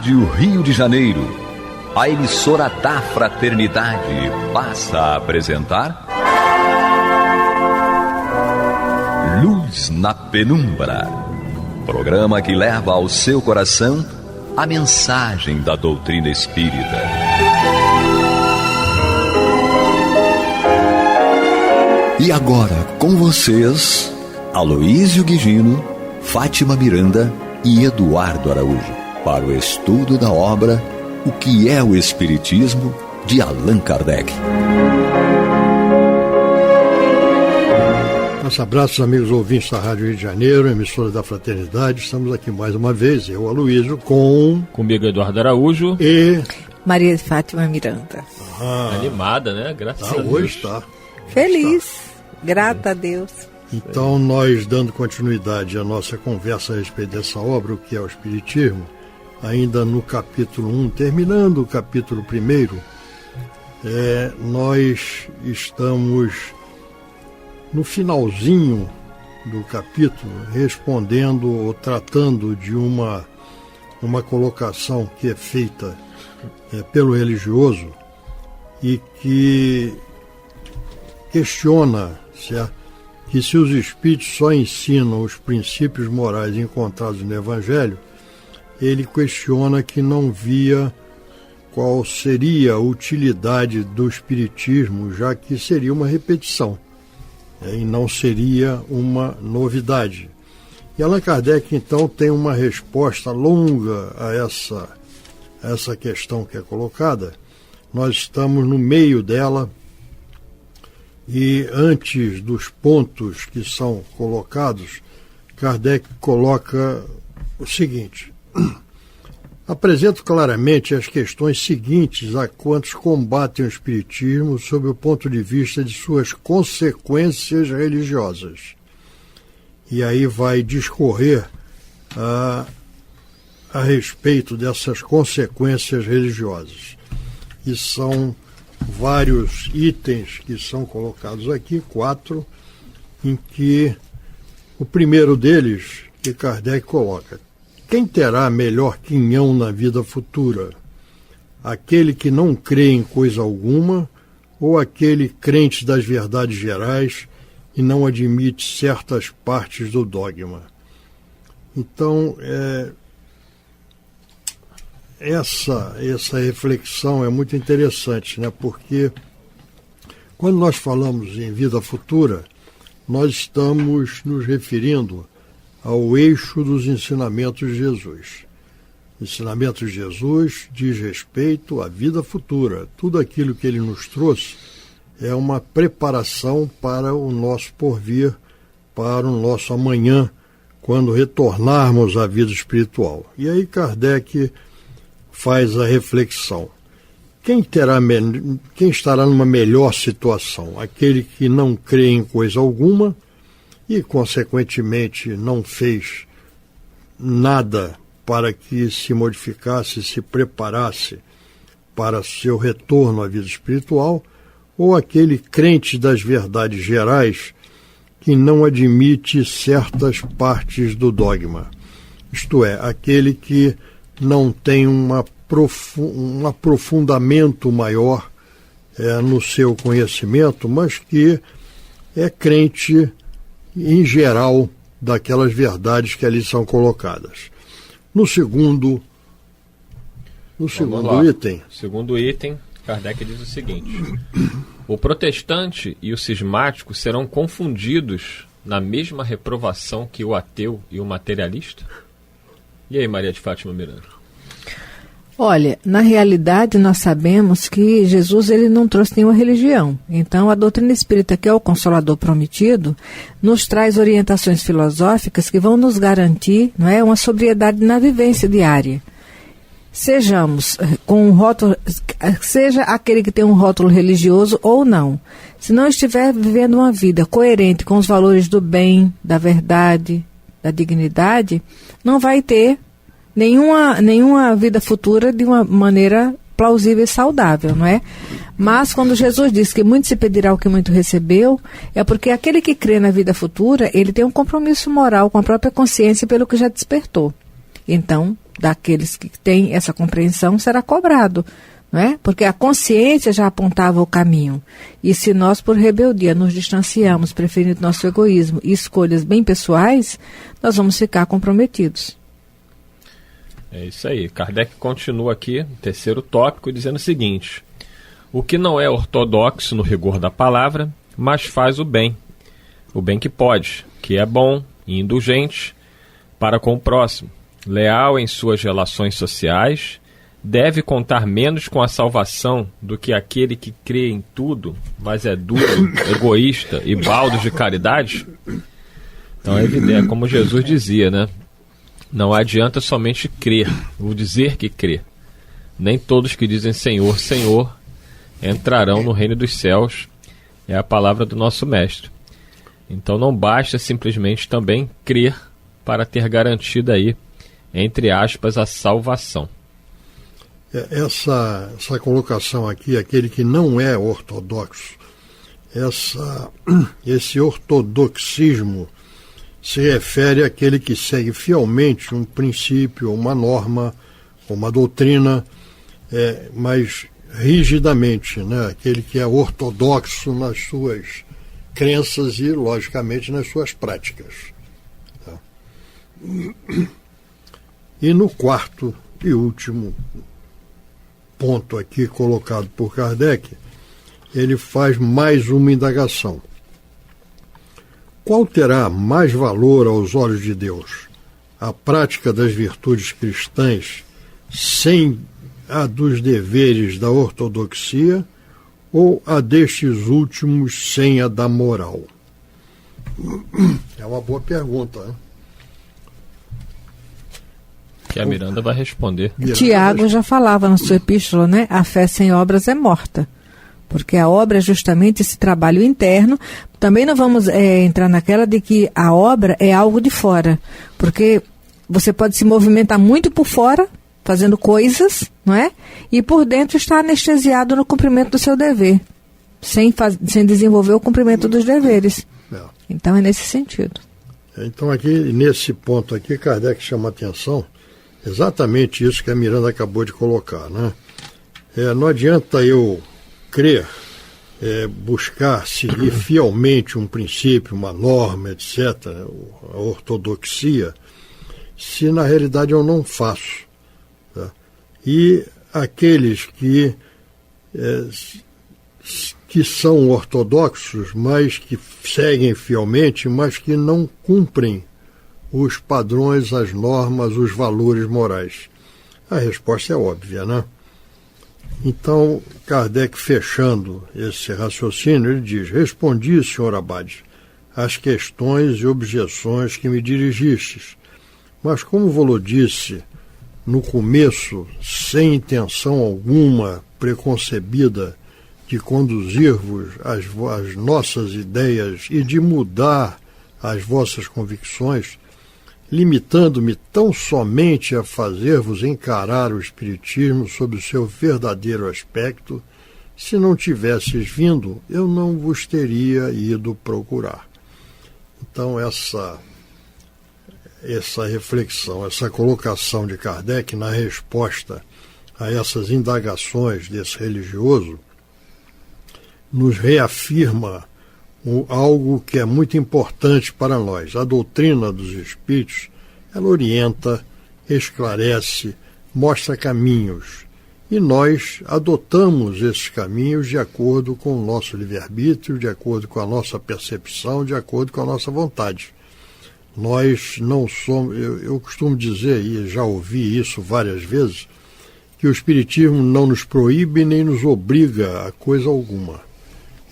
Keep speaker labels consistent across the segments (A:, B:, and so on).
A: Rádio Rio de Janeiro, a emissora da Fraternidade, passa a apresentar Luz na Penumbra, programa que leva ao seu coração a mensagem da doutrina espírita. E agora, com vocês, Aloísio Guigino, Fátima Miranda e Eduardo Araújo, para o estudo da obra O que é o Espiritismo, de Allan Kardec.
B: Nosso abraço, amigos ouvintes da Rádio Rio de Janeiro, emissora da Fraternidade. Estamos aqui mais uma vez, eu, Aloísio,
C: comigo, Eduardo Araújo
B: e
D: Maria Fátima Miranda.
C: Animada, né? Graças a Deus.
B: Hoje está.
D: Feliz, grata a Deus.
B: Então, nós dando continuidade à nossa conversa a respeito dessa obra, o que é o Espiritismo, ainda no capítulo 1, terminando o capítulo 1, nós estamos no finalzinho do capítulo, respondendo ou tratando de uma colocação que é feita pelo religioso e que questiona que se os espíritos só ensinam os princípios morais encontrados no Evangelho, ele questiona que não via qual seria a utilidade do Espiritismo, já que seria uma repetição, e não seria uma novidade. E Allan Kardec, então, tem uma resposta longa a essa questão que é colocada. Nós estamos no meio dela, e antes dos pontos que são colocados, Kardec coloca o seguinte: apresento claramente as questões seguintes a quantos combatem o Espiritismo sob o ponto de vista de suas consequências religiosas. E aí vai discorrer a respeito dessas consequências religiosas. E são vários itens que são colocados aqui, 4, em que o primeiro deles, que Kardec coloca: quem terá melhor quinhão na vida futura? Aquele que não crê em coisa alguma ou aquele crente das verdades gerais e não admite certas partes do dogma? Então, essa reflexão é muito interessante, né? Porque quando nós falamos em vida futura, nós estamos nos referindo ao eixo dos ensinamentos de Jesus. O ensinamento de Jesus diz respeito à vida futura. Tudo aquilo que ele nos trouxe é uma preparação para o nosso porvir, para o nosso amanhã, quando retornarmos à vida espiritual. E aí Kardec faz a reflexão: quem estará numa melhor situação? Aquele que não crê em coisa alguma e, consequentemente, não fez nada para que se modificasse, se preparasse para seu retorno à vida espiritual, ou aquele crente das verdades gerais que não admite certas partes do dogma, isto é, aquele que não tem um aprofundamento maior no seu conhecimento, mas que é crente em geral daquelas verdades que ali são colocadas. No segundo
C: item, Kardec diz o seguinte: o protestante e o cismático serão confundidos na mesma reprovação que o ateu e o materialista? E aí, Maria de Fátima Miranda?
D: Olha, na realidade nós sabemos que Jesus ele não trouxe nenhuma religião. Então a doutrina espírita, que é o Consolador prometido, nos traz orientações filosóficas que vão nos garantir, não é, uma sobriedade na vivência diária. Sejamos com um rótulo, seja aquele que tem um rótulo religioso ou não. Se não estiver vivendo uma vida coerente com os valores do bem, da verdade, da dignidade, não vai ter nenhuma vida futura de uma maneira plausível e saudável, não é? Mas quando Jesus diz que muito se pedirá o que muito recebeu, é porque aquele que crê na vida futura, ele tem um compromisso moral com a própria consciência pelo que já despertou. Então, daqueles que têm essa compreensão, será cobrado, não é? Porque a consciência já apontava o caminho. E se nós, por rebeldia, nos distanciamos, preferindo nosso egoísmo e escolhas bem pessoais, nós vamos ficar comprometidos.
C: É isso aí. Kardec continua aqui, no terceiro tópico, dizendo o seguinte: o que não é ortodoxo no rigor da palavra, mas faz o bem que pode, que é bom e indulgente para com o próximo, leal em suas relações sociais, deve contar menos com a salvação do que aquele que crê em tudo, mas é duro, egoísta e baldo de caridade? Então é evidente, como Jesus dizia, né? Não adianta somente crer, ou dizer que crê. Nem todos que dizem Senhor, Senhor, entrarão no reino dos céus, é a palavra do nosso mestre. Então não basta simplesmente também crer para ter garantido aí, entre aspas, a salvação.
B: Essa colocação aqui, aquele que não é ortodoxo, esse ortodoxismo se refere àquele que segue fielmente um princípio, uma norma, uma doutrina, mas rigidamente, né? Aquele que é ortodoxo nas suas crenças e, logicamente, nas suas práticas. Tá? E no quarto e último ponto aqui colocado por Kardec, ele faz mais uma indagação. Qual terá mais valor aos olhos de Deus? A prática das virtudes cristãs sem a dos deveres da ortodoxia ou a destes últimos sem a da moral? É uma boa pergunta, né?
C: Que a Miranda vai responder.
D: Tiago já falava na sua epístola, né? A fé sem obras é morta. Porque a obra é justamente esse trabalho interno. Também não vamos entrar naquela de que a obra é algo de fora. Porque você pode se movimentar muito por fora, fazendo coisas, não é? E por dentro está anestesiado no cumprimento do seu dever, sem desenvolver o cumprimento dos deveres. Então é nesse sentido.
B: Então aqui, nesse ponto aqui, Kardec chama a atenção exatamente isso que a Miranda acabou de colocar, né? Não adianta eu crer, buscar seguir fielmente um princípio, uma norma, etc., a ortodoxia, se na realidade eu não faço. Tá? E aqueles que são ortodoxos, mas que seguem fielmente, mas que não cumprem os padrões, as normas, os valores morais. A resposta é óbvia, né? Então, Kardec, fechando esse raciocínio, ele diz: respondi, senhor Abade, às questões e objeções que me dirigistes, mas como vou-lo disse no começo, sem intenção alguma preconcebida de conduzir-vos às nossas ideias e de mudar as vossas convicções, limitando-me tão somente a fazer-vos encarar o Espiritismo sob o seu verdadeiro aspecto, se não tivesses vindo, eu não vos teria ido procurar. Então essa reflexão, essa colocação de Kardec na resposta a essas indagações desse religioso, nos reafirma algo que é muito importante para nós. A doutrina dos Espíritos, ela orienta, esclarece, mostra caminhos. E nós adotamos esses caminhos de acordo com o nosso livre-arbítrio, de acordo com a nossa percepção, de acordo com a nossa vontade. Nós não somos... Eu costumo dizer, e já ouvi isso várias vezes, que o Espiritismo não nos proíbe nem nos obriga a coisa alguma.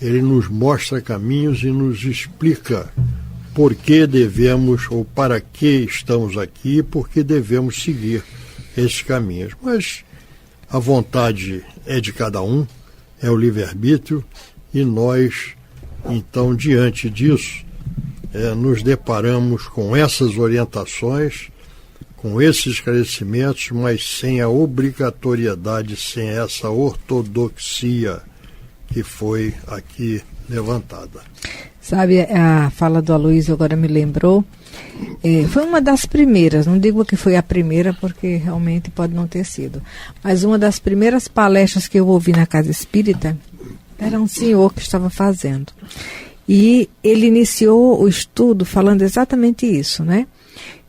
B: Ele nos mostra caminhos e nos explica por que devemos, ou para que estamos aqui, e por que devemos seguir esses caminhos. Mas a vontade é de cada um, é o livre-arbítrio, e nós, então, diante disso, nos deparamos com essas orientações, com esses esclarecimentos, mas sem a obrigatoriedade, sem essa ortodoxia que foi aqui levantada.
D: Sabe, a fala do Aloysio agora me lembrou, foi uma das primeiras, não digo que foi a primeira porque realmente pode não ter sido, mas uma das primeiras palestras que eu ouvi na Casa Espírita era um senhor que estava fazendo. E ele iniciou o estudo falando exatamente isso, né?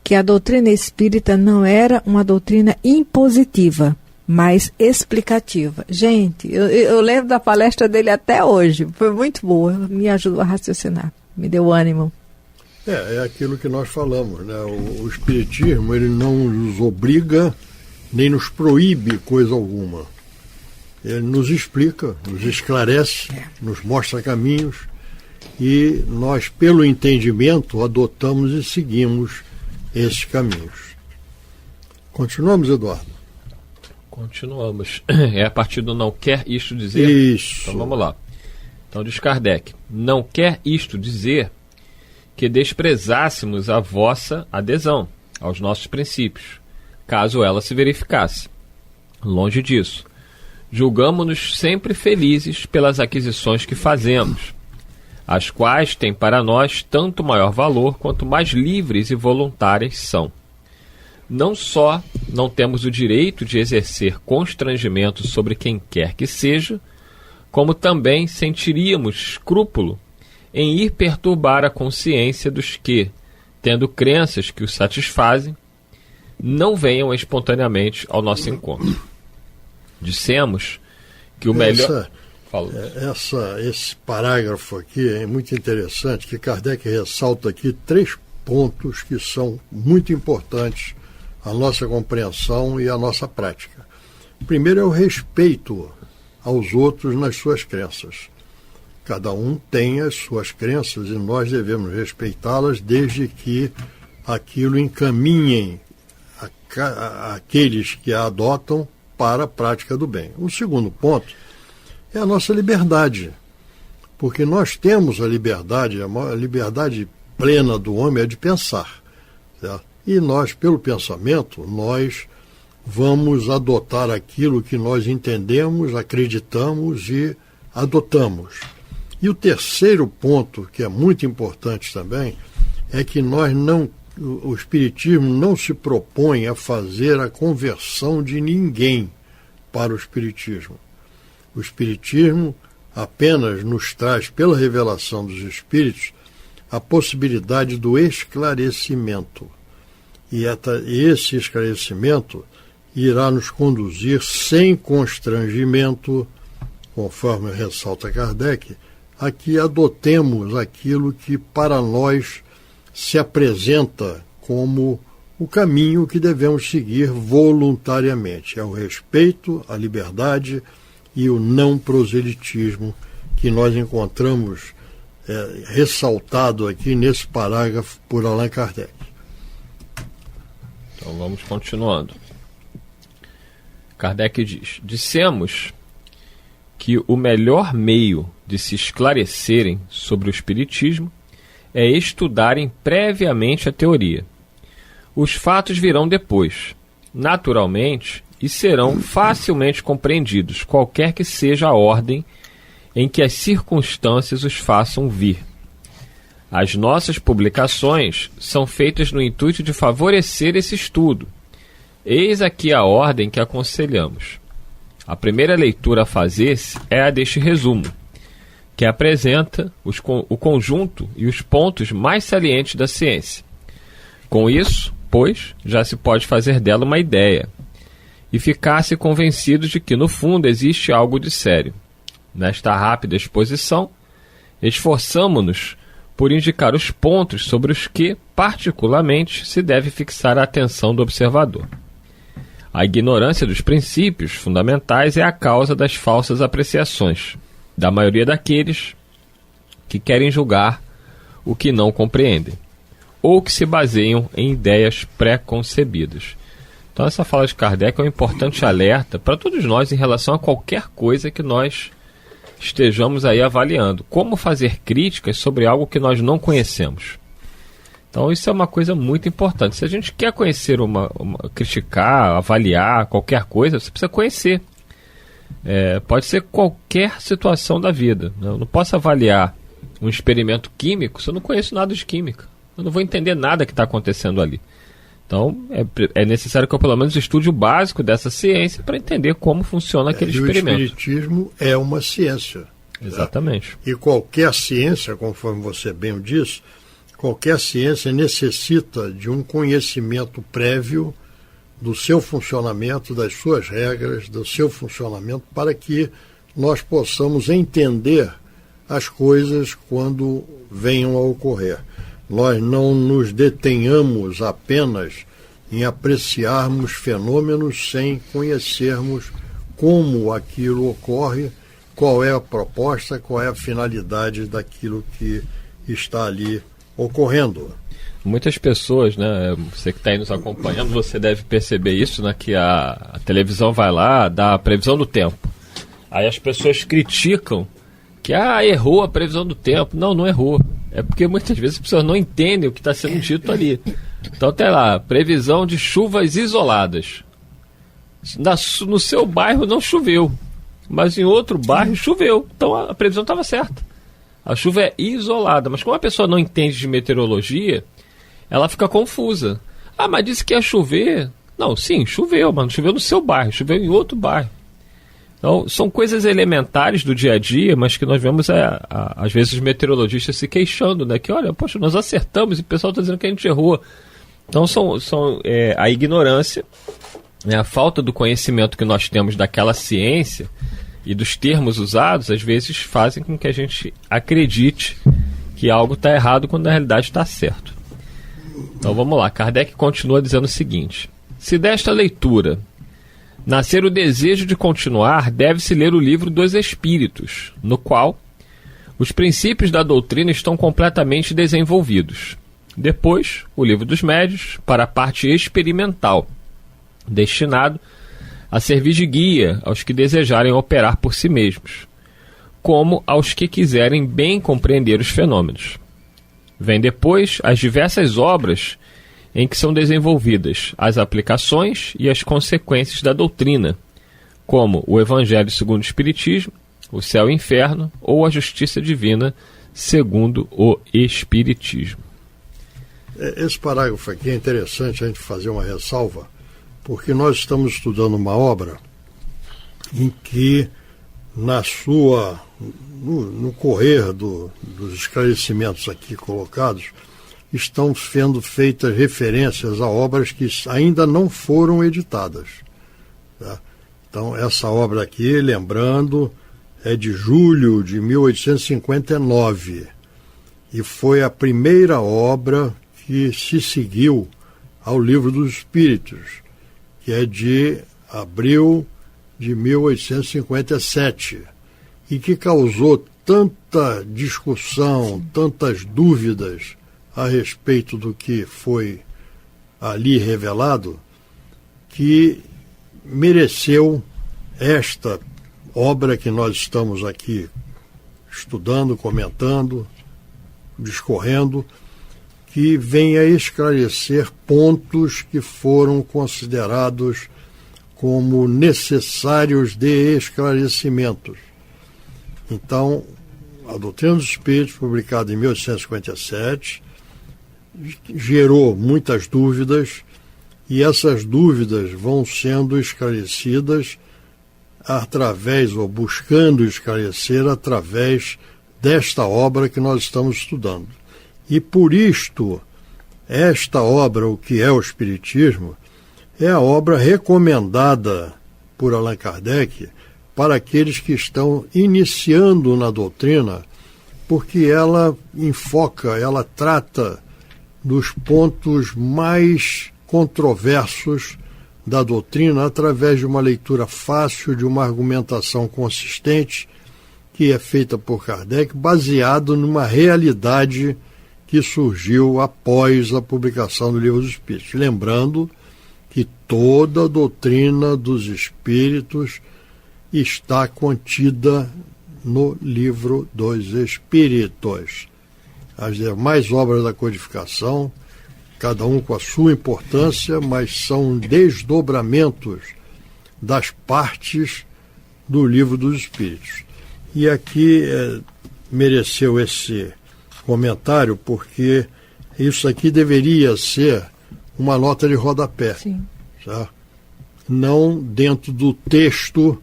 D: Que a doutrina espírita não era uma doutrina impositiva, mas explicativa. Gente, eu lembro da palestra dele até hoje, foi muito boa, me ajudou a raciocinar, me deu ânimo.
B: É aquilo que nós falamos, né? O Espiritismo, ele não nos obriga, nem nos proíbe coisa alguma. Ele nos explica, nos esclarece, nos mostra caminhos, e nós, pelo entendimento, adotamos e seguimos esses caminhos. Continuamos, Eduardo?
C: Continuamos. É a partir do não quer isto dizer?
B: Isso.
C: Então vamos lá. Então diz Kardec, não quer isto dizer que desprezássemos a vossa adesão aos nossos princípios, caso ela se verificasse. Longe disso. Julgamo-nos sempre felizes pelas aquisições que fazemos, as quais têm para nós tanto maior valor quanto mais livres e voluntárias são. Não só não temos o direito de exercer constrangimento sobre quem quer que seja, como também sentiríamos escrúpulo em ir perturbar a consciência dos que, tendo crenças que os satisfazem, não venham espontaneamente ao nosso encontro. Dissemos que o melhor...
B: Esse parágrafo aqui é muito interessante, que Kardec ressalta aqui 3 pontos que são muito importantes à nossa compreensão e à nossa prática. O primeiro é o respeito aos outros nas suas crenças. Cada um tem as suas crenças e nós devemos respeitá-las desde que aquilo encaminhem aqueles que a adotam para a prática do bem. O segundo ponto é a nossa liberdade, porque nós temos a liberdade plena do homem é de pensar, certo? E nós, pelo pensamento, nós vamos adotar aquilo que nós entendemos, acreditamos e adotamos. E o terceiro ponto, que é muito importante também, é que o Espiritismo não se propõe a fazer a conversão de ninguém para o Espiritismo. O Espiritismo apenas nos traz, pela revelação dos Espíritos, a possibilidade do esclarecimento. E esse esclarecimento irá nos conduzir sem constrangimento, conforme ressalta Kardec, a que adotemos aquilo que para nós se apresenta como o caminho que devemos seguir voluntariamente. É o respeito, a liberdade e o não proselitismo que nós encontramos ressaltado aqui nesse parágrafo por Allan Kardec.
C: Então vamos continuando. Kardec diz: dissemos que o melhor meio de se esclarecerem sobre o Espiritismo é estudarem previamente a teoria. Os fatos virão depois, naturalmente, e serão facilmente compreendidos, qualquer que seja a ordem em que as circunstâncias os façam vir. As nossas publicações são feitas no intuito de favorecer esse estudo. Eis aqui a ordem que aconselhamos. A primeira leitura a fazer-se é a deste resumo, que apresenta o conjunto e os pontos mais salientes da ciência. Com isso, pois, já se pode fazer dela uma ideia e ficar-se convencido de que, no fundo, existe algo de sério. Nesta rápida exposição, esforçamo-nos por indicar os pontos sobre os que, particularmente, se deve fixar a atenção do observador. A ignorância dos princípios fundamentais é a causa das falsas apreciações da maioria daqueles que querem julgar o que não compreendem, ou que se baseiam em ideias pré-concebidas. Então essa fala de Kardec é um importante alerta para todos nós em relação a qualquer coisa que nós estejamos aí avaliando. Como fazer críticas sobre algo que nós não conhecemos. Então isso é uma coisa muito importante. Se a gente quer conhecer, criticar, avaliar qualquer coisa, você precisa conhecer. Pode ser qualquer situação da vida. Eu não posso avaliar um experimento químico se eu não conheço nada de química. Eu não vou entender nada que está acontecendo ali. Então, é necessário que eu pelo menos estude o básico dessa ciência para entender como funciona aquele experimento.
B: O espiritismo é uma ciência.
C: Exatamente.
B: E qualquer ciência, conforme você bem o disse, qualquer ciência necessita de um conhecimento prévio do seu funcionamento, das suas regras, do seu funcionamento, para que nós possamos entender as coisas quando venham a ocorrer. Nós não nos detenhamos apenas em apreciarmos fenômenos sem conhecermos como aquilo ocorre, qual é a proposta, qual é a finalidade daquilo que está ali ocorrendo.
C: Muitas pessoas, né, você que está aí nos acompanhando, você deve perceber isso, né, que a televisão vai lá, dá a previsão do tempo. Aí as pessoas criticam que errou a previsão do tempo. Não, não errou. É porque muitas vezes as pessoas não entendem o que está sendo dito ali. Então tem lá, previsão de chuvas isoladas. No seu bairro não choveu, mas em outro bairro choveu. Então a previsão estava certa. A chuva é isolada, mas como a pessoa não entende de meteorologia, ela fica confusa. Mas disse que ia chover. Não, sim, choveu, mas não choveu no seu bairro, choveu em outro bairro. Então, são coisas elementares do dia a dia, mas que nós vemos, às vezes, os meteorologistas se queixando, né? Que, olha, poxa, nós acertamos e o pessoal está dizendo que a gente errou. Então, a ignorância, né, a falta do conhecimento que nós temos daquela ciência e dos termos usados, às vezes, fazem com que a gente acredite que algo está errado quando na realidade está certo. Então, vamos lá. Kardec continua dizendo o seguinte: se desta leitura nascer o desejo de continuar, deve-se ler o livro dos Espíritos, no qual os princípios da doutrina estão completamente desenvolvidos. Depois, o livro dos Médiuns, para a parte experimental, destinado a servir de guia aos que desejarem operar por si mesmos, como aos que quiserem bem compreender os fenômenos. Vem depois as diversas obras em que são desenvolvidas as aplicações e as consequências da doutrina, como o Evangelho segundo o Espiritismo, o Céu e o Inferno ou a Justiça Divina segundo o Espiritismo.
B: Esse parágrafo aqui é interessante a gente fazer uma ressalva, porque nós estamos estudando uma obra em que, no correr dos esclarecimentos aqui colocados, estão sendo feitas referências a obras que ainda não foram editadas. Tá? Então, essa obra aqui, lembrando, é de julho de 1859 e foi a primeira obra que se seguiu ao Livro dos Espíritos, que é de abril de 1857 e que causou tanta discussão, tantas dúvidas a respeito do que foi ali revelado, que mereceu esta obra que nós estamos aqui estudando, comentando, discorrendo, que venha esclarecer pontos que foram considerados como necessários de esclarecimentos. Então, a Doutrina dos Espíritos, publicada em 1857, gerou muitas dúvidas, e essas dúvidas vão sendo esclarecidas através, ou buscando esclarecer, através desta obra que nós estamos estudando. E por isto, esta obra, o que é o Espiritismo, é a obra recomendada por Allan Kardec para aqueles que estão iniciando na doutrina, porque ela enfoca, ela trata dos pontos mais controversos da doutrina através de uma leitura fácil, de uma argumentação consistente, que é feita por Kardec, baseado numa realidade que surgiu após a publicação do Livro dos Espíritos. Lembrando que toda a doutrina dos Espíritos está contida no Livro dos Espíritos. As demais obras da codificação, cada um com a sua importância, mas são desdobramentos das partes do Livro dos Espíritos. E aqui mereceu esse comentário, porque isso aqui deveria ser uma nota de rodapé.
D: Sim.
B: Tá? Não dentro do texto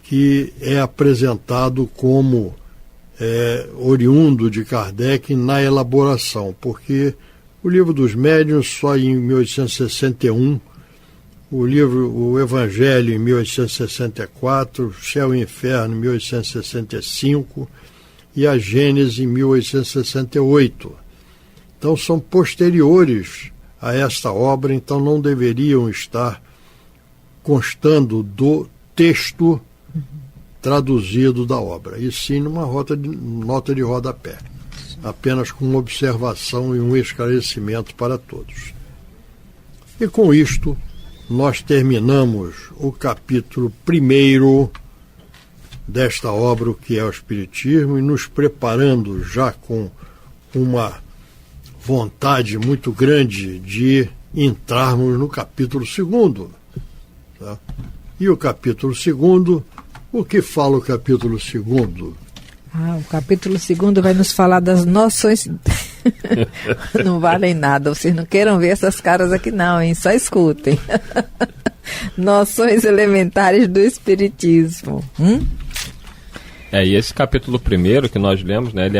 B: que é apresentado como oriundo de Kardec na elaboração, porque o Livro dos Médiuns só em 1861, o Evangelho em 1864, Céu e Inferno em 1865 e a Gênese em 1868. Então são posteriores a esta obra, então não deveriam estar constando do texto traduzido da obra, e sim numa nota de rodapé, apenas com uma observação e um esclarecimento para todos. E com isto, nós terminamos o capítulo 1º desta obra, o que é o Espiritismo, e nos preparando já com uma vontade muito grande de entrarmos no capítulo 2º. Tá? E o capítulo 2º, o que fala o capítulo 2º?
D: O capítulo 2º vai nos falar das noções. Não valem nada, vocês não queiram ver essas caras aqui não, hein? Só escutem. Noções elementares do Espiritismo.
C: E esse capítulo 1º que nós lemos, né, ele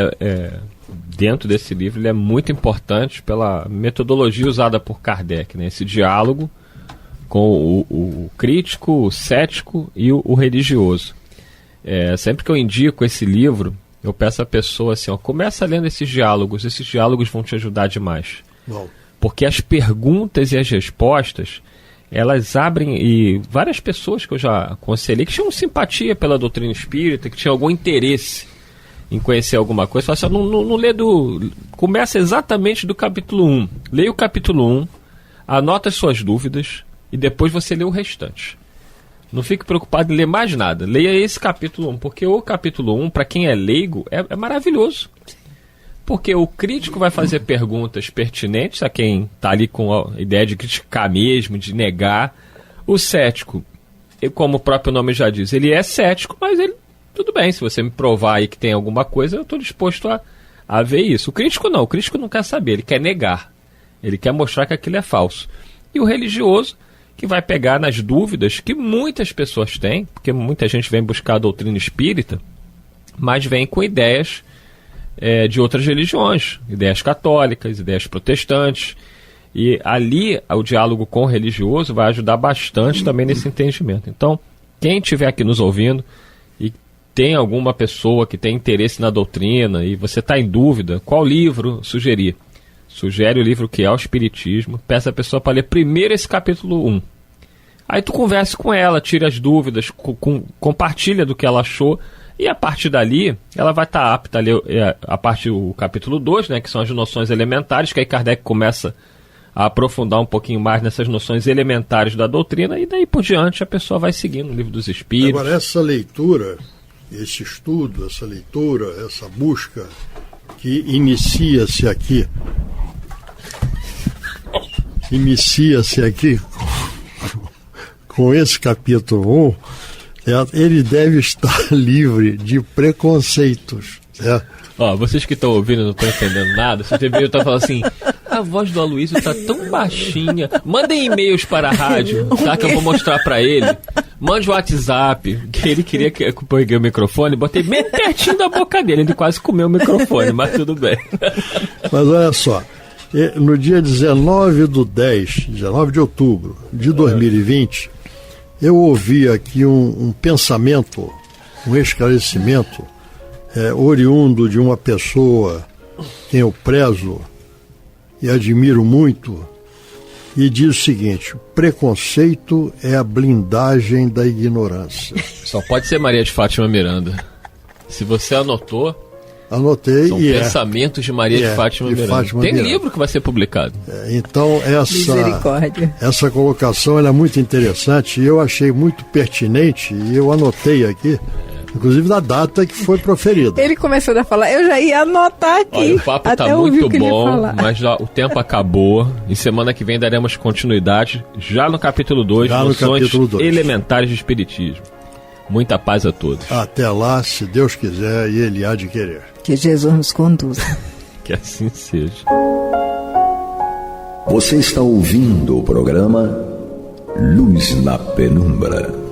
C: dentro desse livro, ele é muito importante pela metodologia usada por Kardec, né? Esse diálogo com o crítico, o cético e o religioso. Sempre que eu indico esse livro, eu peço à pessoa assim, começa lendo esses diálogos vão te ajudar demais.
B: Bom.
C: Porque as perguntas e as respostas, elas abrem, e várias pessoas que eu já aconselhei, que tinham simpatia pela doutrina espírita, que tinham algum interesse em conhecer alguma coisa, falam assim, não lê começa exatamente do capítulo 1. Leia o capítulo 1, anota as suas dúvidas, e depois você lê o restante. Não fique preocupado em ler mais nada. Leia esse capítulo 1, porque o capítulo 1, para quem é leigo, é maravilhoso. Porque o crítico vai fazer perguntas pertinentes a quem está ali com a ideia de criticar mesmo, de negar. O cético, como o próprio nome já diz, ele é cético, mas ele, tudo bem, se você me provar aí que tem alguma coisa, eu estou disposto a ver isso. O crítico não quer saber, ele quer negar. Ele quer mostrar que aquilo é falso. E o religioso, que vai pegar nas dúvidas que muitas pessoas têm, porque muita gente vem buscar a doutrina espírita, mas vem com ideias de outras religiões, ideias católicas, ideias protestantes, e ali o diálogo com o religioso vai ajudar bastante também nesse entendimento. Então, quem estiver aqui nos ouvindo e tem alguma pessoa que tem interesse na doutrina e você está em dúvida, qual livro sugerir? Sugere o livro que é o Espiritismo, peça a pessoa para ler primeiro esse capítulo 1. Aí tu conversa com ela, tira as dúvidas, compartilha do que ela achou, e a partir dali ela vai estar apta a ler a partir do capítulo 2, né, que são as noções elementares, que aí Kardec começa a aprofundar um pouquinho mais nessas noções elementares da doutrina, e daí por diante a pessoa vai seguindo o Livro dos Espíritos.
B: Agora, essa leitura, esse estudo, essa leitura, essa busca que inicia-se aqui com esse capítulo 1, ele deve estar livre de preconceitos.
C: Vocês que estão ouvindo não estão entendendo nada, vocês deveriam estar falando assim, a voz do Aloysio está tão baixinha, mandem e-mails para a rádio, tá, que eu vou mostrar para ele, mande o WhatsApp, que ele queria que eu peguei o microfone, botei bem pertinho da boca dele, ele quase comeu o microfone, mas tudo bem.
B: Mas olha só, no dia 19 de outubro de 2020, eu ouvi aqui um pensamento, um esclarecimento, oriundo de uma pessoa quem eu prezo e admiro muito, e diz o seguinte: preconceito é a blindagem da ignorância.
C: Só pode ser Maria de Fátima Miranda. Se você anotou...
B: Anotei.
C: São pensamentos de Maria de Fátima Miranda. Tem livro que vai ser publicado.
B: Então essa colocação ela é muito interessante e eu achei muito pertinente, e eu anotei aqui, inclusive da data que foi proferida.
D: Ele começou a falar, eu já ia anotar aqui.
C: Olha, o papo está muito bom, mas já o tempo acabou, e semana que vem daremos continuidade já no capítulo 2, noções elementares de Espiritismo. Muita paz a todos.
B: Até lá, se Deus quiser e Ele há de querer.
D: Que Jesus nos conduza.
C: Que assim seja.
A: Você está ouvindo o programa Luz na Penumbra.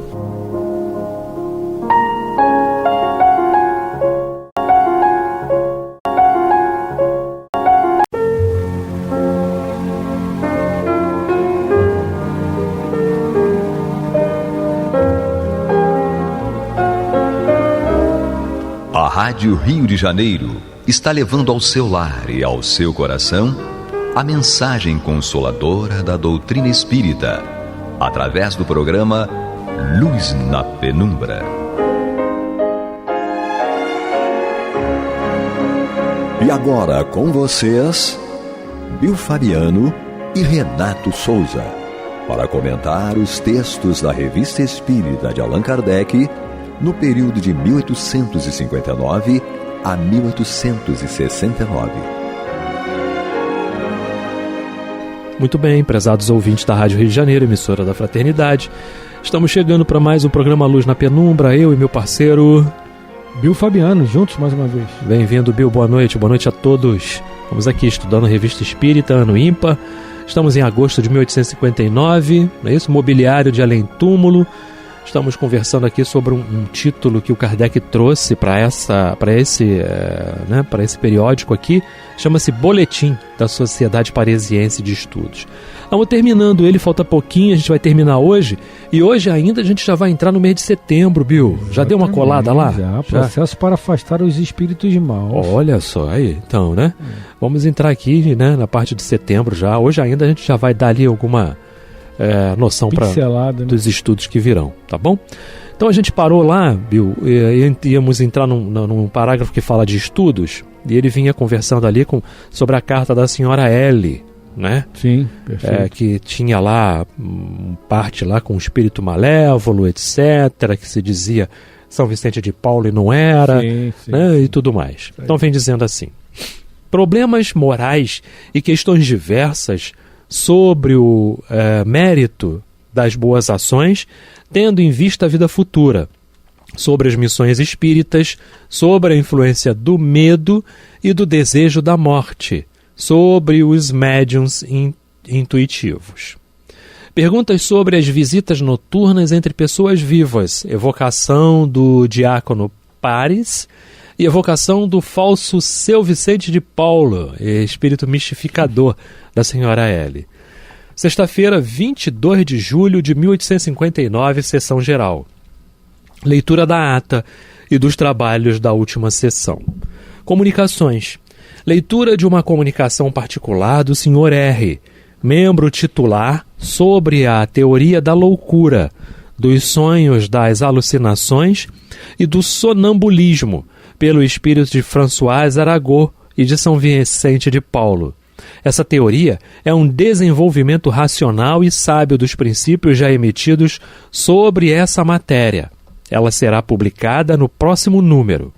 A: A Rádio Rio de Janeiro está levando ao seu lar e ao seu coração a mensagem consoladora da doutrina espírita, através do programa Luz na Penumbra. E agora com vocês, Bill Fabiano e Renato Souza, para comentar os textos da Revista Espírita de Allan Kardec no período de 1859 a 1869.
E: Muito bem, prezados ouvintes da Rádio Rio de Janeiro, emissora da Fraternidade. Estamos chegando para mais um programa Luz na Penumbra, eu e meu parceiro
F: Bill Fabiano, juntos mais uma vez.
E: Bem-vindo, Bill, boa noite a todos. Estamos aqui estudando a Revista Espírita, ano ímpar. Estamos em agosto de 1859, não é isso? Mobiliário de Além Túmulo. Estamos conversando aqui sobre um título que o Kardec trouxe para esse periódico aqui, chama-se Boletim da Sociedade Parisiense de Estudos. Estamos terminando ele, falta pouquinho, a gente vai terminar hoje, e hoje ainda a gente já vai entrar no mês de setembro, Bill. Já deu uma colada lá?
F: Já, processo para afastar os espíritos maus.
E: Olha só, aí, então, né? Vamos entrar aqui, né, na parte de setembro já. Hoje ainda a gente já vai dar ali alguma noção dos estudos que virão, tá bom? Então a gente parou lá, Bill, e íamos entrar num parágrafo que fala de estudos, e ele vinha conversando ali sobre a carta da senhora L, né?
F: Sim, perfeito.
E: Que tinha lá parte lá com o espírito malévolo, etc., que se dizia São Vicente de Paulo e não era,
F: sim,
E: né? E tudo mais. Então vem dizendo assim: problemas morais e questões diversas sobre o mérito das boas ações, tendo em vista a vida futura, sobre as missões espíritas, sobre a influência do medo e do desejo da morte, sobre os médiuns intuitivos. Perguntas sobre as visitas noturnas entre pessoas vivas, evocação do diácono Pares e evocação do falso Seu Vicente de Paulo, espírito mistificador da senhora L. Sexta-feira, 22 de julho de 1859, sessão geral. Leitura da ata e dos trabalhos da última sessão. Comunicações. Leitura de uma comunicação particular do Sr. R., membro titular, sobre a teoria da loucura, dos sonhos, das alucinações e do sonambulismo, pelo espírito de François Arago e de São Vicente de Paulo. Essa teoria é um desenvolvimento racional e sábio dos princípios já emitidos sobre essa matéria. Ela será publicada no próximo número.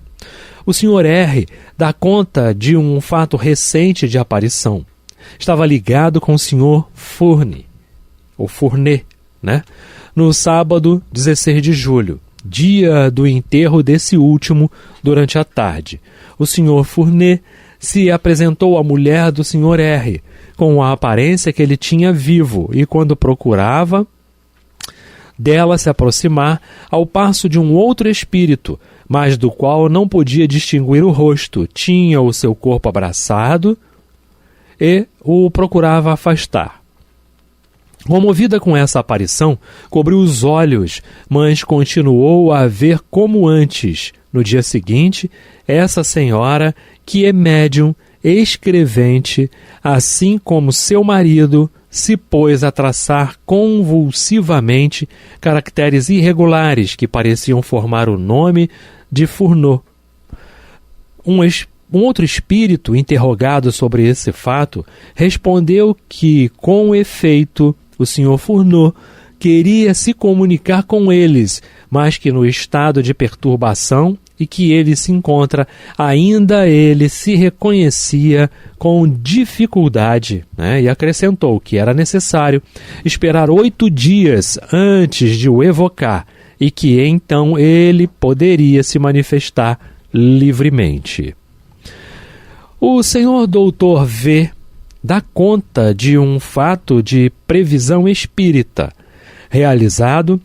E: O Sr. R. dá conta de um fato recente de aparição. Estava ligado com o Sr. Fournet, né? No sábado 16 de julho, dia do enterro desse último, durante a tarde. O Sr. Fournet se apresentou à mulher do Sr. R., com a aparência que ele tinha vivo, e quando procurava dela se aproximar, ao passo de um outro espírito, mas do qual não podia distinguir o rosto, tinha o seu corpo abraçado e o procurava afastar. Comovida com essa aparição, cobriu os olhos, mas continuou a ver como antes. No dia seguinte, essa senhora, que é médium, escrevente, assim como seu marido, se pôs a traçar convulsivamente caracteres irregulares que pareciam formar o nome de Fournet. Um outro espírito, interrogado sobre esse fato, respondeu que, com efeito, o Sr. Fournet queria se comunicar com eles, mas que no estado de perturbação e que ele se encontra, ainda ele se reconhecia com dificuldade, né? E acrescentou que era necessário esperar 8 dias antes de o evocar, e que então ele poderia se manifestar livremente. O senhor doutor V dá conta de um fato de previsão espírita realizado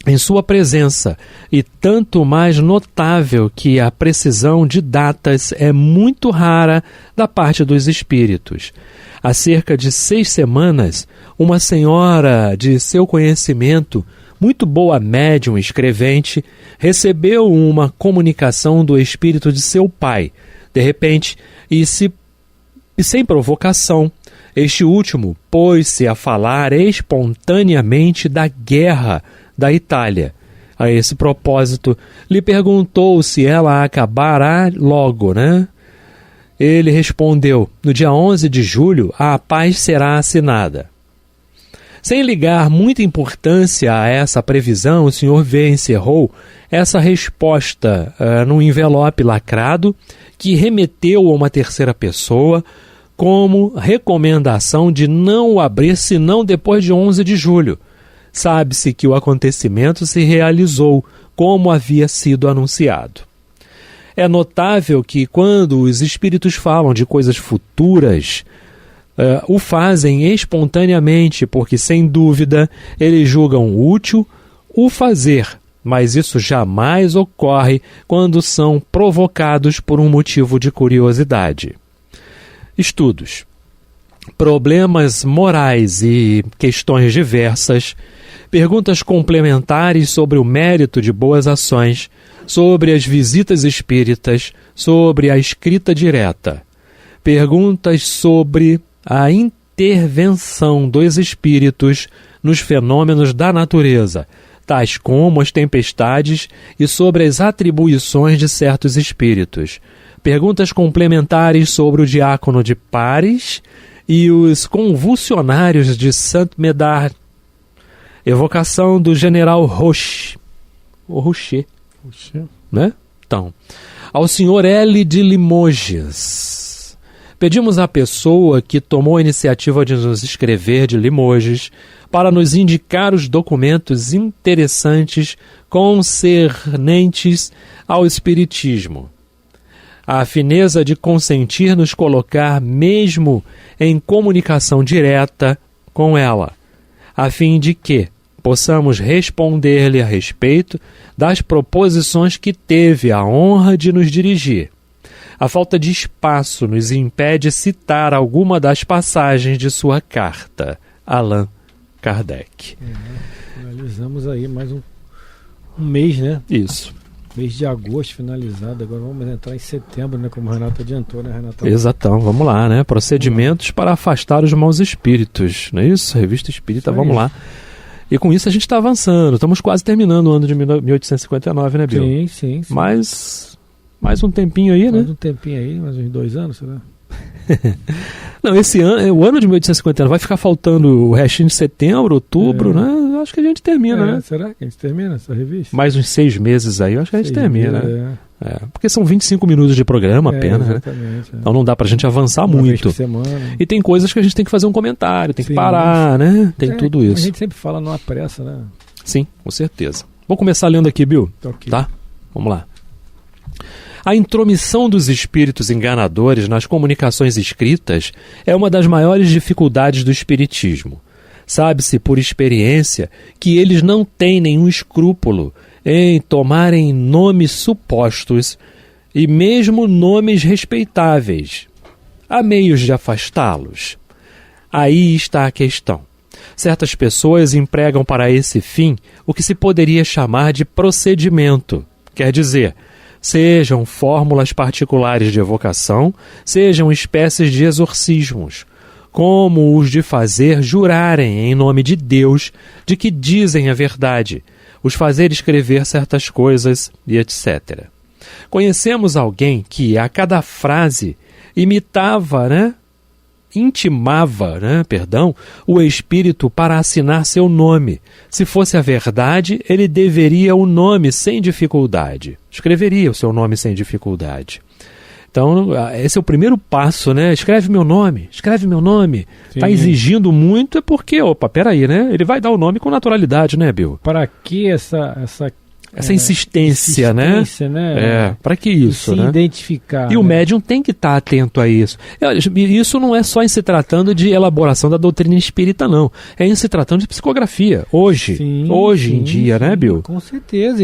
E: em sua presença, e tanto mais notável que a precisão de datas é muito rara da parte dos espíritos. Há cerca de 6 semanas, uma senhora de seu conhecimento, muito boa médium escrevente, recebeu uma comunicação do espírito de seu pai, de repente, e sem provocação. Este último pôs-se a falar espontaneamente da guerra da Itália. A esse propósito, lhe perguntou se ela acabará logo, né? Ele respondeu: no dia 11 de julho, a paz será assinada. Sem ligar muita importância a essa previsão, o Sr. V encerrou essa resposta num envelope lacrado que remeteu a uma terceira pessoa como recomendação de não o abrir senão depois de 11 de julho. Sabe-se que o acontecimento se realizou como havia sido anunciado. É notável que quando os espíritos falam de coisas futuras, o fazem espontaneamente, porque sem dúvida eles julgam útil o fazer, mas isso jamais ocorre quando são provocados por um motivo de curiosidade. Estudos. Problemas morais e questões diversas, perguntas complementares sobre o mérito de boas ações, sobre as visitas espíritas, sobre a escrita direta, perguntas sobre a intervenção dos espíritos nos fenômenos da natureza, tais como as tempestades, e sobre as atribuições de certos espíritos, perguntas complementares sobre o diácono de Paris e os convulsionários de Saint-Médard, evocação do general Rocher, né? Então, ao senhor L. de Limoges. Pedimos à pessoa que tomou a iniciativa de nos escrever de Limoges para nos indicar os documentos interessantes concernentes ao Espiritismo. A fineza de consentir nos colocar mesmo em comunicação direta com ela, a fim de que possamos responder-lhe a respeito das proposições que teve a honra de nos dirigir. A falta de espaço nos impede citar alguma das passagens de sua carta. Allan Kardec.
F: Finalizamos aí mais um mês, né?
E: Isso.
F: Mês de agosto finalizado, agora vamos entrar em setembro, né? Como o Renato adiantou, né, Renato?
E: Exatão, vamos lá, né? Procedimentos para afastar os maus espíritos, não é isso? Revista Espírita, vamos lá. E com isso a gente está avançando, estamos quase terminando o ano de 1859, né, Bill?
F: Sim.
E: Mais um tempinho aí, né?
F: Mais um tempinho aí, mais uns 2 anos, será?
E: Não, esse ano, o ano de 1859 vai ficar faltando o restinho de setembro, outubro, né? Acho que a gente termina, né?
F: Será que a gente termina essa revista?
E: Mais uns 6 meses aí, eu acho que a gente termina, né? Porque são 25 minutos de programa apenas, né? Então não dá pra gente avançar
F: uma
E: muito.
F: vez por semana.
E: E tem coisas que a gente tem que fazer um comentário, tem que parar, né? Tem tudo isso.
F: A gente sempre fala numa pressa, né?
E: Sim, com certeza. Vou começar lendo aqui, Bill.
F: Okay.
E: Tá? Vamos lá. A intromissão dos espíritos enganadores nas comunicações escritas é uma das maiores dificuldades do espiritismo. Sabe-se por experiência que eles não têm nenhum escrúpulo em tomarem nomes supostos e mesmo nomes respeitáveis. Há meios de afastá-los. Aí está a questão. Certas pessoas empregam para esse fim o que se poderia chamar de procedimento, quer dizer, sejam fórmulas particulares de evocação, sejam espécies de exorcismos, como os de fazer jurarem em nome de Deus de que dizem a verdade, os fazer escrever certas coisas e etc. Conhecemos alguém que a cada frase intimava o espírito para assinar seu nome. Se fosse a verdade, ele deveria o nome sem dificuldade. Escreveria o seu nome sem dificuldade. Então, esse é o primeiro passo, né? Escreve meu nome. Está exigindo muito, é porque, peraí, né? Ele vai dar o nome com naturalidade, né, Bill?
F: Para que essa
E: insistência, né? Para que isso,
F: se
E: né?
F: identificar.
E: E o médium tem que estar atento a isso. Isso não é só em se tratando de elaboração da doutrina espírita, não. É em se tratando de psicografia. Hoje em dia, né, Bill?
F: Com certeza.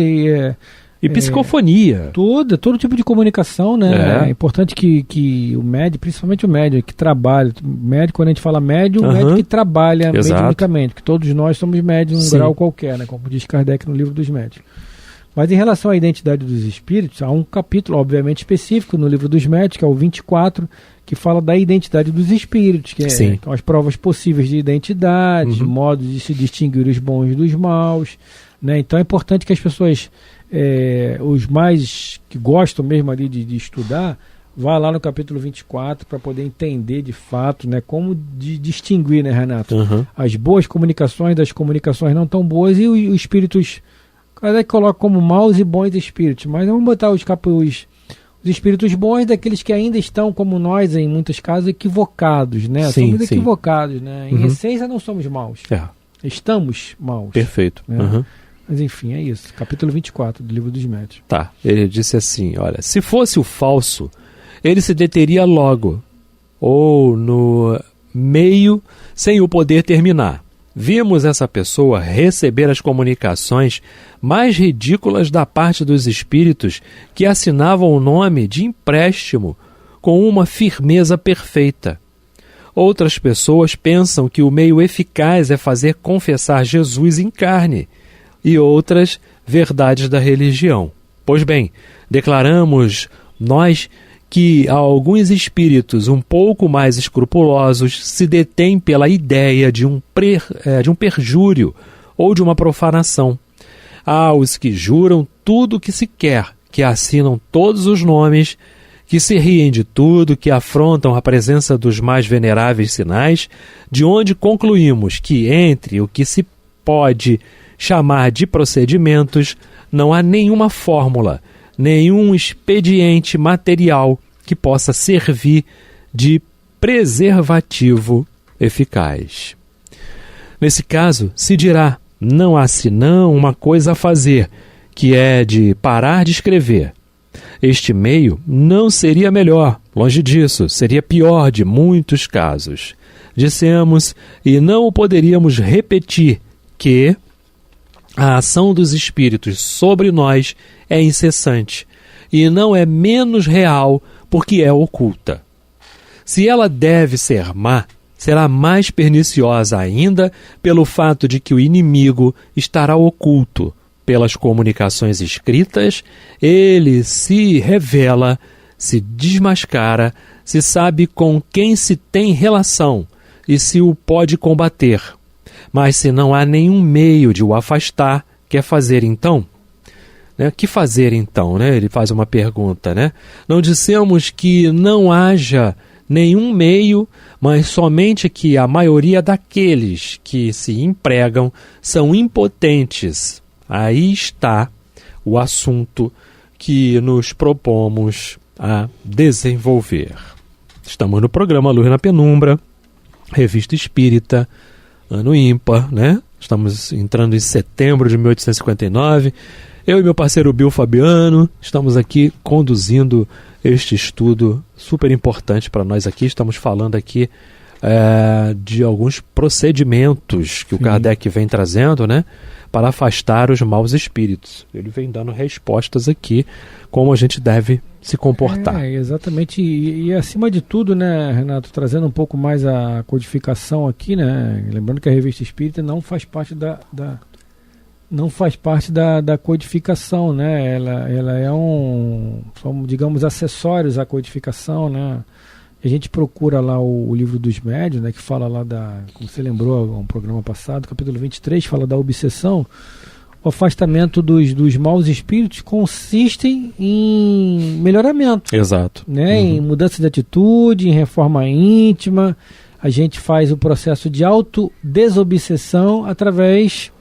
E: E psicofonia.
F: Todo tipo de comunicação, né? É importante que o médium, principalmente o médium que trabalha, médium, quando a gente fala médium, o médium que trabalha mediunicamente, que todos nós somos médiums em um grau qualquer, né? Como diz Kardec no livro dos médiuns. Mas em relação à identidade dos espíritos, há um capítulo, obviamente, específico no livro dos médiuns, que é o 24, que fala da identidade dos espíritos, que são as provas possíveis de identidade, modos de se distinguir os bons dos maus, né? Então é importante que as pessoas, os mais que gostam mesmo ali de estudar, vá lá no capítulo 24 para poder entender de fato, né, como distinguir, né, Renato? As boas comunicações das comunicações não tão boas e os espíritos. Cada que coloca como maus e bons espíritos, mas vamos botar os espíritos bons daqueles que ainda estão, como nós, em muitos casos, equivocados, né? Somos equivocados, né? Em essência não somos maus. Estamos maus.
E: Perfeito.
F: Né? Mas enfim, é isso. Capítulo 24 do livro dos médiuns.
E: Tá, ele disse assim, olha, se fosse o falso, ele se deteria logo, ou no meio, sem o poder terminar. Vimos essa pessoa receber as comunicações mais ridículas da parte dos espíritos que assinavam o nome de empréstimo com uma firmeza perfeita. Outras pessoas pensam que o meio eficaz é fazer confessar Jesus em carne e outras verdades da religião. Pois bem, declaramos nós que alguns espíritos um pouco mais escrupulosos se detêm pela ideia de um perjúrio ou de uma profanação. Há os que juram tudo o que se quer, que assinam todos os nomes, que se riem de tudo, que afrontam a presença dos mais veneráveis sinais, de onde concluímos que entre o que se pode chamar de procedimentos não há nenhuma fórmula, nenhum expediente material que possa servir de preservativo eficaz. Nesse caso, se dirá, não há senão uma coisa a fazer, que é de parar de escrever. Este meio não seria melhor, longe disso, seria pior de muitos casos. Dissemos, e não o poderíamos repetir, que a ação dos espíritos sobre nós é incessante e não é menos real porque é oculta. Se ela deve ser má, será mais perniciosa ainda pelo fato de que o inimigo estará oculto. Pelas comunicações escritas, ele se revela, se desmascara, se sabe com quem se tem relação e se o pode combater. Mas se não há nenhum meio de o afastar, quer fazer então? Que fazer então? Ele faz uma pergunta. Não dissemos que não haja nenhum meio, mas somente que a maioria daqueles que se empregam são impotentes. Aí está o assunto que nos propomos a desenvolver. Estamos no programa Luz na Penumbra, Revista Espírita, ano ímpar, Estamos entrando em setembro de 1859. Eu e meu parceiro Bill Fabiano estamos aqui conduzindo este estudo super importante para nós aqui. Estamos falando aqui de alguns procedimentos que o Kardec vem trazendo, para afastar os maus espíritos. Ele vem dando respostas aqui, como a gente deve se comportar.
F: Exatamente. E acima de tudo, Renato, trazendo um pouco mais a codificação aqui, lembrando que a Revista Espírita não faz parte da codificação, Ela é são, digamos, acessórios à codificação, A gente procura lá o livro dos médiuns, que fala lá como você lembrou, um programa passado, capítulo 23, fala da obsessão. O afastamento dos maus espíritos consiste em melhoramento.
E: Exato.
F: Em mudança de atitude, em reforma íntima. A gente faz o processo de autodesobsessão através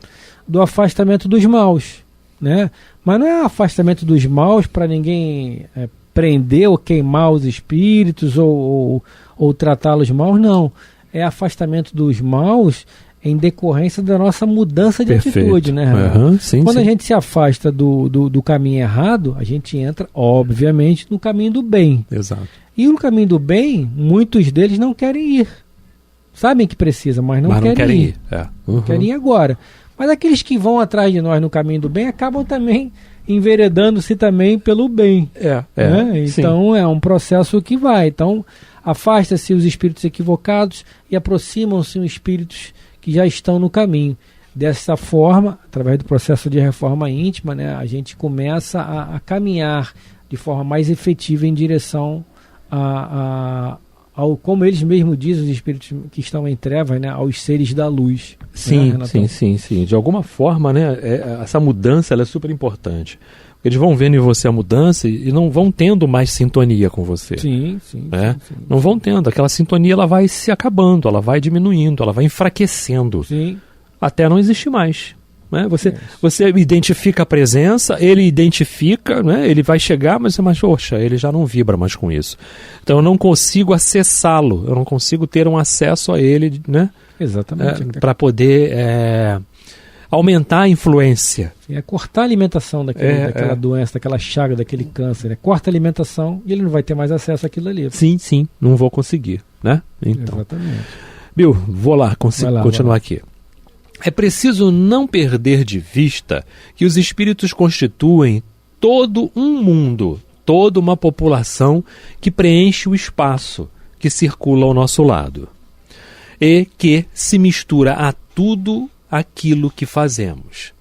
F: do afastamento dos maus, Mas não é afastamento dos maus para ninguém prender ou queimar os espíritos ou tratá-los mal, não. É afastamento dos maus em decorrência da nossa mudança de atitude, né, Renato? Quando a gente se afasta do caminho errado, a gente entra, obviamente, no caminho do bem.
E: Exato.
F: E no caminho do bem, muitos deles não querem ir. Sabem que precisa, mas não querem ir. Querem ir agora. Mas aqueles que vão atrás de nós no caminho do bem acabam também enveredando-se também pelo bem. Né? Então é um processo que vai. Então afasta-se os espíritos equivocados e aproximam-se os espíritos que já estão no caminho. Dessa forma, através do processo de reforma íntima, né, a gente começa a caminhar de forma mais efetiva em direção ao, como eles mesmos dizem, os espíritos que estão em trevas, né, aos seres da luz.
E: Sim. De alguma forma, né, essa mudança ela é super importante. Eles vão vendo em você a mudança e não vão tendo mais sintonia com você. Sim. Não vão tendo. Aquela sintonia ela vai se acabando, ela vai diminuindo, ela vai enfraquecendo. Até não existir mais. Né? Você identifica a presença, ele identifica, né? Ele vai chegar, mas poxa, ele já não vibra mais com isso. Então eu não consigo acessá-lo, eu não consigo ter um acesso a ele, né?
F: Exatamente.
E: Para poder aumentar a influência.
F: É cortar a alimentação daquela doença, daquela chaga, daquele câncer. Né? Corta a alimentação e ele não vai ter mais acesso àquilo ali.
E: Sim, não vou conseguir. Né? Então.
F: Exatamente.
E: Bill, vou lá, continuar aqui. É preciso não perder de vista que os espíritos constituem todo um mundo, toda uma população que preenche o espaço que circula ao nosso lado e que se mistura a tudo aquilo que fazemos.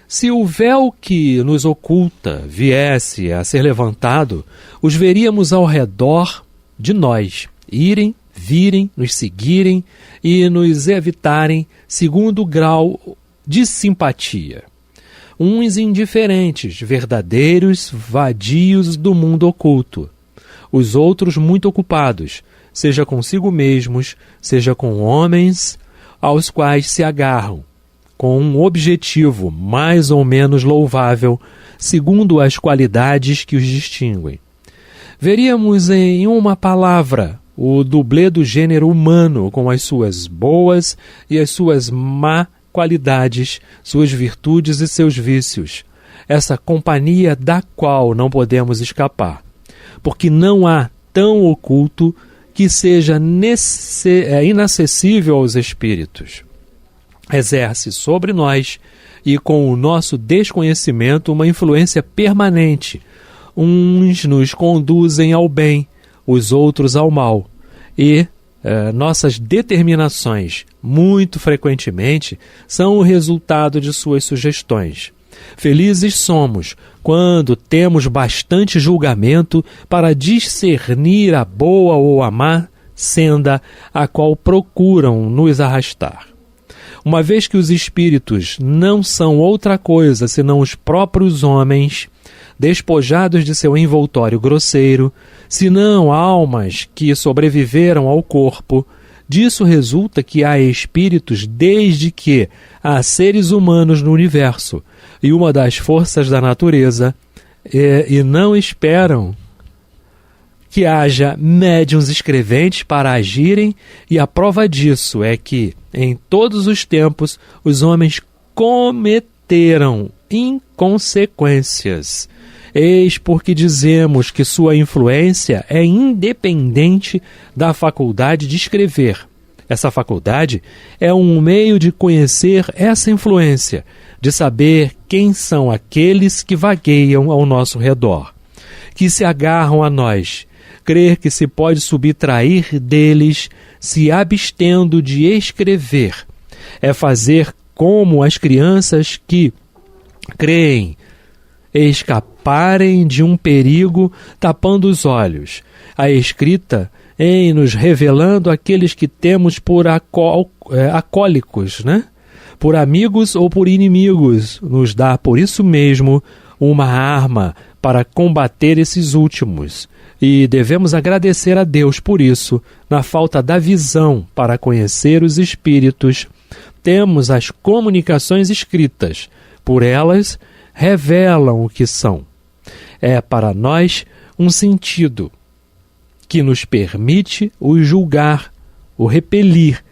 E: Se o véu que nos oculta viesse a ser levantado, os veríamos ao redor de nós, irem, virem, nos seguirem e nos evitarem segundo o grau de simpatia. Uns indiferentes, verdadeiros vadios do mundo oculto. Os outros muito ocupados, seja consigo mesmos, seja com homens aos quais se agarram, com um objetivo mais ou menos louvável, segundo as qualidades que os distinguem. Veríamos em uma palavra o dublê do gênero humano, com as suas boas e as suas má qualidades, suas virtudes e seus vícios. Essa companhia da qual não podemos escapar, porque não há tão oculto que seja inacessível aos espíritos. Exerce sobre nós e com o nosso desconhecimento uma influência permanente. Uns nos conduzem ao bem, os outros ao mal, e nossas determinações, muito frequentemente, são o resultado de suas sugestões. Felizes somos quando temos bastante julgamento para discernir a boa ou a má senda a qual procuram nos arrastar. Uma vez que os espíritos não são outra coisa senão os próprios homens, despojados de seu envoltório grosseiro, senão almas que sobreviveram ao corpo, disso resulta que há espíritos desde que há seres humanos no universo e uma das forças da natureza, e não esperam que haja médiuns escreventes para agirem, e a prova disso é que, em todos os tempos, os homens cometeram inconsequências. Eis porque dizemos que sua influência é independente da faculdade de escrever. Essa faculdade é um meio de conhecer essa influência, de saber quem são aqueles que vagueiam ao nosso redor, que se agarram a nós, crer que se pode subtrair deles se abstendo de escrever. É fazer como as crianças que creem escaparem de um perigo tapando os olhos. A escrita em nos revelando aqueles que temos por acólicos, né? Por amigos ou por inimigos, nos dá por isso mesmo uma arma para combater esses últimos. E devemos agradecer a Deus por isso. Na falta da visão para conhecer os espíritos, temos as comunicações escritas. Por elas, revelam o que são. É para nós um sentido que nos permite o julgar, o repelir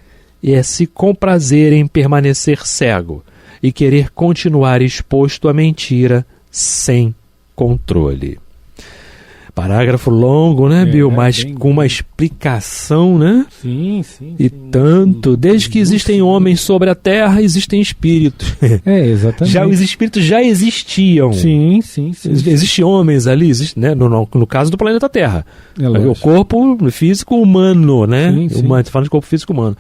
E: e se comprazer em permanecer cego e querer continuar exposto à mentira sem controle. Parágrafo longo, né, Bill? Mas com uma explicação, né?
F: Sim.
E: E tanto, desde que existem homens sobre a Terra, existem espíritos.
F: Exatamente.
E: Os espíritos já existiam.
F: Sim.
E: Existem homens ali, né? No caso do planeta Terra. O corpo físico humano, né?
F: Sim.
E: Falando de corpo físico humano.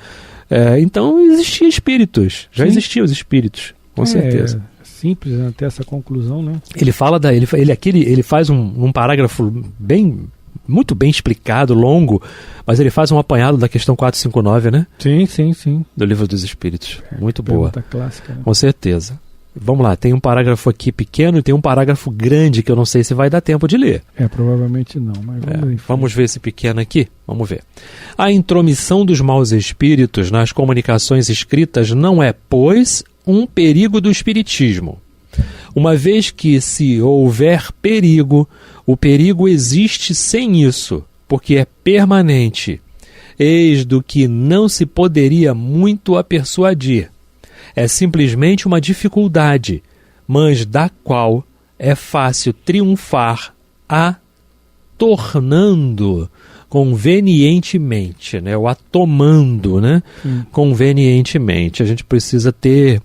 E: Então, existiam espíritos. Já existiam os espíritos, com certeza.
F: Simples, né, ter essa conclusão, né?
E: Ele fala ele faz um parágrafo muito bem explicado, longo, mas ele faz um apanhado da questão 459, né?
F: Sim.
E: Do Livro dos Espíritos. Muito boa.
F: Clássica, né?
E: Com certeza. Vamos lá, tem um parágrafo aqui pequeno e tem um parágrafo grande que eu não sei se vai dar tempo de ler.
F: Provavelmente não, mas
E: vamos ver esse pequeno aqui? Vamos ver. A intromissão dos maus espíritos nas comunicações escritas não é, pois, um perigo do espiritismo. Uma vez que, se houver perigo, o perigo existe sem isso, porque é permanente. Eis do que não se poderia muito a persuadir. É simplesmente uma dificuldade, mas da qual é fácil triunfar tornando convenientemente, né? Ou tomando, né? Convenientemente. A gente precisa ter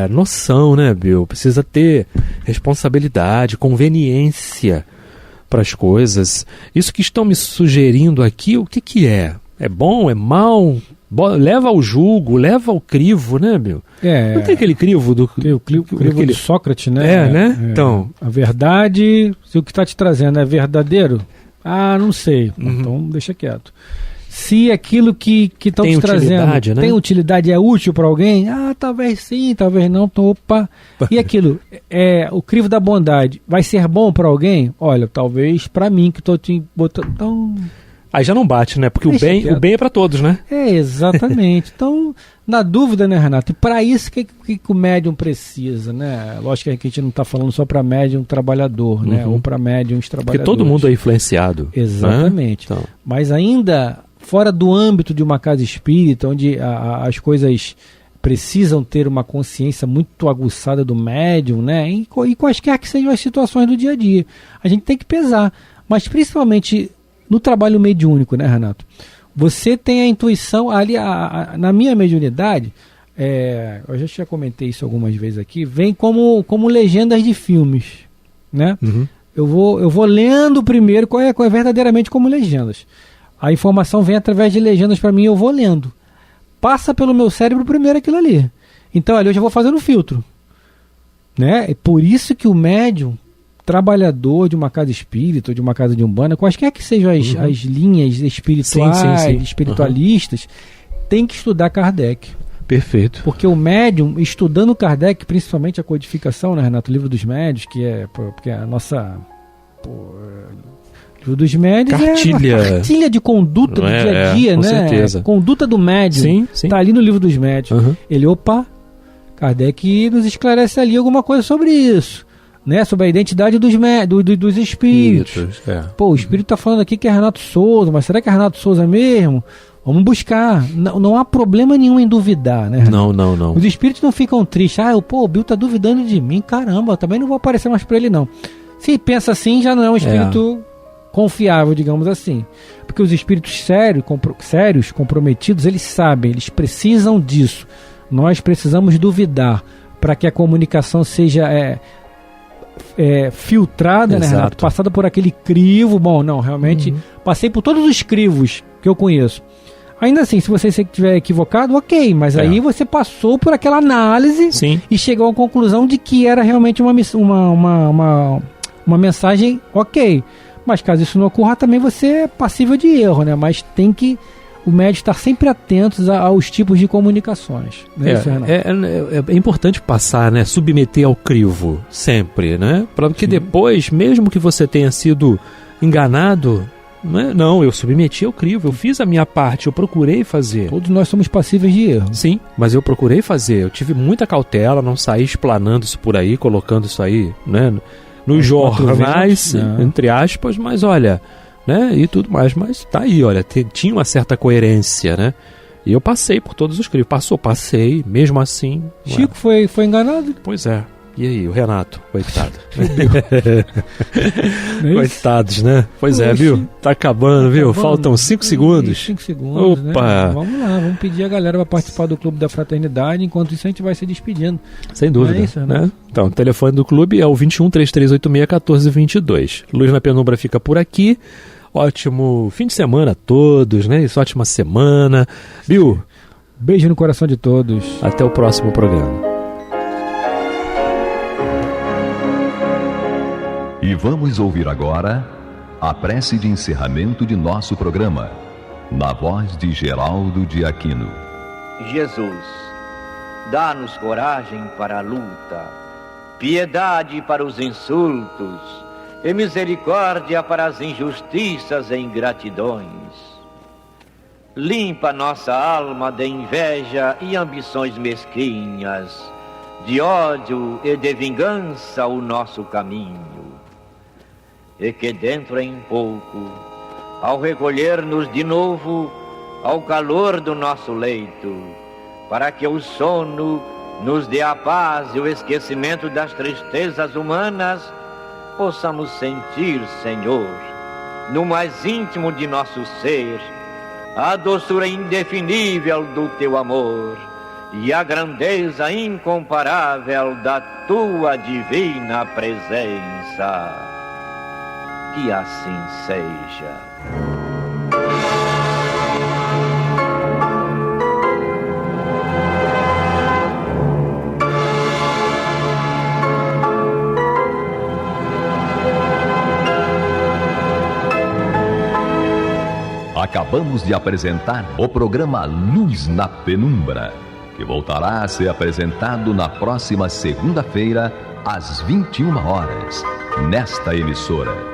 E: noção, né, Bill? Precisa ter responsabilidade, conveniência para as coisas. Isso que estão me sugerindo aqui, o que é? É bom? É mal? Leva ao julgo, leva ao crivo, né, Bill? Não tem aquele crivo do...
F: Tem o crivo de Sócrates, né?
E: Né? Então...
F: A verdade, se o que está te trazendo é verdadeiro, não sei. Então deixa quieto. Se aquilo que estão te trazendo, né? Tem utilidade, é útil para alguém, talvez sim, talvez não, então opa. E aquilo, o crivo da bondade, vai ser bom para alguém? Olha, talvez para mim que estou te botando... Então...
E: Aí já não bate, né? Porque o bem é para todos, né?
F: Exatamente. Então, na dúvida, né, Renato? E para isso que o médium precisa, né? Lógico que a gente não está falando só para médium trabalhador, né? Ou para médiums trabalhadores.
E: Porque todo mundo é influenciado.
F: Exatamente.
E: Né? Então.
F: Mas ainda fora do âmbito de uma casa espírita, onde as coisas precisam ter uma consciência muito aguçada do médium, né? E quaisquer que sejam as situações do dia a dia. A gente tem que pesar. Mas principalmente... No trabalho mediúnico, né, Renato? Você tem a intuição ali, na minha mediunidade, eu já comentei isso algumas vezes aqui, vem como legendas de filmes, né? Eu vou lendo primeiro qual é verdadeiramente como legendas. A informação vem através de legendas para mim, eu vou lendo. Passa pelo meu cérebro primeiro aquilo ali. Então ali eu já vou fazendo o filtro, né? É por isso que o médium, trabalhador de uma casa espírita ou de uma casa de umbanda, quaisquer que sejam as linhas espirituais, espiritualistas, tem que estudar Kardec.
E: Perfeito.
F: Porque o médium, estudando Kardec, principalmente a codificação, né, Renato? O Livro dos Médiuns, que porque a nossa... Livro dos Médiuns
E: cartilha.
F: É uma cartilha de conduta do dia a dia,
E: com
F: né?
E: Certeza.
F: Conduta do médium.
E: Sim.
F: Tá ali no Livro dos Médiuns. Ele, Kardec nos esclarece ali alguma coisa sobre isso. Né, sobre a identidade dos espíritos. O espírito está falando aqui que é Renato Souza, mas será que é Renato Souza mesmo? Vamos buscar. Não há problema nenhum em duvidar, né, Renato?
E: Não.
F: Os espíritos não ficam tristes. O Bill está duvidando de mim, caramba, eu também não vou aparecer mais para ele, não. Se pensa assim, já não é um espírito confiável, digamos assim. Porque os espíritos sérios, comprometidos, eles sabem, eles precisam disso. Nós precisamos duvidar para que a comunicação seja... filtrada, né, Renato? Passada por aquele crivo. Realmente passei por todos os crivos que eu conheço. Ainda assim, se você estiver equivocado, ok, mas aí você passou por aquela análise e chegou à conclusão de que era realmente uma mensagem ok. Mas caso isso não ocorra, também você é passível de erro, né? Mas tem que o médium estar sempre atento aos tipos de comunicações.
E: É importante passar, né? Submeter ao crivo sempre, né? Para que depois, mesmo que você tenha sido enganado, não, eu submeti ao crivo, eu fiz a minha parte, eu procurei fazer.
F: Todos nós somos passíveis de erro.
E: Sim, mas eu procurei fazer, eu tive muita cautela, não saí explanando isso por aí, colocando isso aí, né? nos jornais, entre aspas, mas olha, né, e tudo mais, mas tá aí, olha, tinha uma certa coerência, né? E eu passei por todos os crimes. Passei, mesmo assim.
F: Chico foi enganado?
E: Pois é. E aí, o Renato, coitado. Coitados, né? Pois é, viu? Tá acabando, viu? Faltam 5 segundos.
F: 5 segundos,
E: opa!
F: Né? Vamos lá, vamos pedir a galera para participar do Clube da Fraternidade. Enquanto isso, a gente vai se despedindo.
E: Sem dúvida.
F: É isso,
E: né? Então, o telefone do clube é o 21 3386 1422. Luz na Penumbra fica por aqui. Ótimo fim de semana a todos, né? Isso, ótima semana. Bill,
F: beijo no coração de todos.
E: Até o próximo programa.
A: E vamos ouvir agora a prece de encerramento de nosso programa, na voz de Geraldo de Aquino.
G: Jesus, dá-nos coragem para a luta, piedade para os insultos, e misericórdia para as injustiças e ingratidões. Limpa nossa alma de inveja e ambições mesquinhas, de ódio e de vingança o nosso caminho. E que dentro em pouco, ao recolher-nos de novo ao calor do nosso leito, para que o sono nos dê a paz e o esquecimento das tristezas humanas, possamos sentir, Senhor, no mais íntimo de nosso ser, a doçura indefinível do Teu amor e a grandeza incomparável da Tua divina presença. Que assim seja.
A: Acabamos de apresentar o programa Luz na Penumbra, que voltará a ser apresentado na próxima segunda-feira, às 21 horas, nesta emissora.